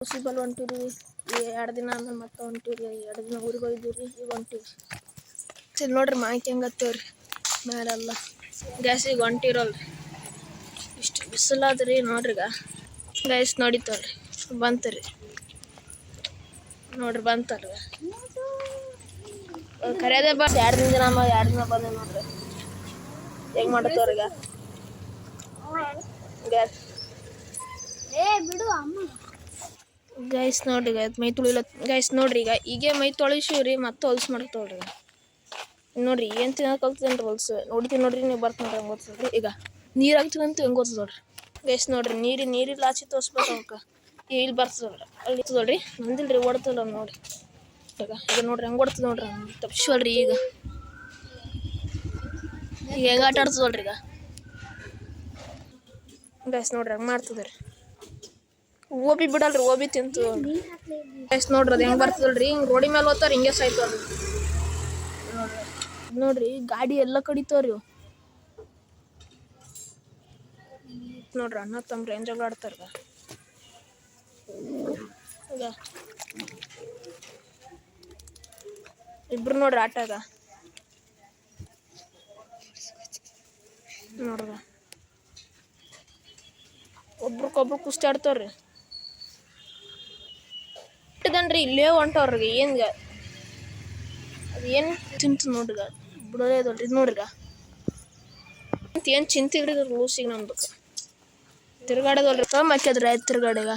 municipal ಹೊಂಟಿರಿ 2 ದಿನ ಆದ್ಮೇಲೆ ಮತ್ತೆ ಹೊಂಟಿರಿ 2 ದಿನ ಊರಿಗೆ ಹೋಗಿದ್ದೀವಿ ಈಗ ಹೊಂಟಿವಿ ಸರಿ ನೋಡ್ರಿ ಮಾಹಿತಿ ಹೆಂಗತ್ತವ್ರಿ ಮೇಲೆಲ್ಲ ಗ್ಯಾಸಿಗೆ ಹೊಂಟಿರಲ್ರಿ ಇಷ್ಟು ಬಿಸಿಲಾದ್ರಿ ನೋಡ್ರಿ ಈಗ ಗ್ಯಾಸ್ ನೋಡಿತವ್ರಿ ಬಂತರಿ ನೋಡ್ರಿ ಬಂತಲ್ರಿ ಕರೆಯದೇ ಬಸ್ 2 ದಿನ 2 ದಿನ ಬಂದೆ ನೋಡ್ರಿ ಹೆಂಗ್ ಮಾಡತ್ತವ್ರಿ ಈಗ ಗ್ಯಾಸ್ ಬಿಡು ಅಮ್ಮ ಗೈಸ್ ನೋಡ್ರಿ ಈಗ ಮೈ ತುಳಿಲ ಗೈಸ್ ನೋಡ್ರಿ ಈಗ ಮೈ ತೊಳಿಸಿವ್ರಿ ಮತ್ತೆ ಹೊಲ್ಸ್ ಮಾಡ್ತವ್ರಿ ನೋಡ್ರಿ ಏನು ತಿನ್ನೋಕೆ ಕಲ್ತದೇನ್ರಿ ಹೊಲ್ಸು ನೋಡ್ತೀನಿ ನೋಡ್ರಿ ನೀವು ಬರ್ತ ನೋಡ್ರಿ ಹೆಂಗೆ ಗೊತ್ತದ್ರಿ ಈಗ ನೀರು ಹಾಕ್ತೀನಂತ ಹೆಂಗೆ ಗೊತ್ತದ ನೋಡ್ರಿ ಗೈಸ್ ನೋಡ್ರಿ ನೀರಿಲ್ಲ ಆಚೆ ತೋರಿಸ್ಬೇಕು ಅವಕ್ಕೆ ಇಲ್ಲಿ ಬರ್ತದಲ್ರಿ ಅಲ್ಲಿ ಇರ್ತದಲ್ರಿ ನಂದಿಲ್ರಿ ಓಡ್ತಲ್ಲ ನೋಡಿ ಈಗ ನೋಡ್ರಿ ಹೆಂಗೆ ಓಡ್ತದ ನೋಡ್ರಿ ತಪ್ಪಿಸ್ವಲ್ರಿ ಈಗ ಹೆಂಗೆ ಆಟ ಆಡ್ತದಲ್ರಿ ಈಗ ಗೈಸ್ ನೋಡ್ರಿ ಹಂಗೆ ಮಾಡ್ತದ್ರಿ ಓಬಿ ಬಿಡಲ್ರಿ ಓಬಿ ತಿಂತು ಗೈಸ್ ನೋಡ್ರಿ ಅದು ಹೆಂಗೆ ಬರ್ತದಲ್ರಿ ಹಿಂಗೆ ರೋಡಿ ಮೇಲೆ ಹೋಗ್ತಾರ ಹಿಂಗೆ ಸಾಯ್ತವ್ರಿ ನೋಡ್ರಿ ಗಾಡಿ ಎಲ್ಲ ಕಡಿತಾವ್ರಿ ನೋಡ್ರಿ ಅಣ್ಣ ತಮ್ಮ ಏನ್ ಜಗಳ ಆಡ್ತಾರ ಈಗ ಇಬ್ರು ನೋಡ್ರಿ ಆಟಾಗ ನೋಡ್ರಿ ಒಬ್ರಿಗೊಬ್ರು ಕುಸ್ತಿ ಆಡ್ತಾವ್ರಿ ಇಟ್ಟದನ್ರಿ ಇಲ್ಲೇ ಹೊಂಟವ್ರಿ ಏನ್ಗ ಅದು ಏನು ತಿಂತು ನೋಡ್ರಿಗ ಬಿಡೋದೇ ಇದಲ್ರಿ ಇದು ನೋಡ್ರಿಗ ಏನು ಚಿಂತಿದ್ರಿ ರೂಲ್ಸಿಗೆ ನಮ್ದು ತಿರ್ಗಾಡೋದಲ್ರಿ ಕಮ್ಮಿ ಹಾಕ್ಯದ್ರಿ ಆಯ್ತು ತಿರ್ಗಾಡಿಗ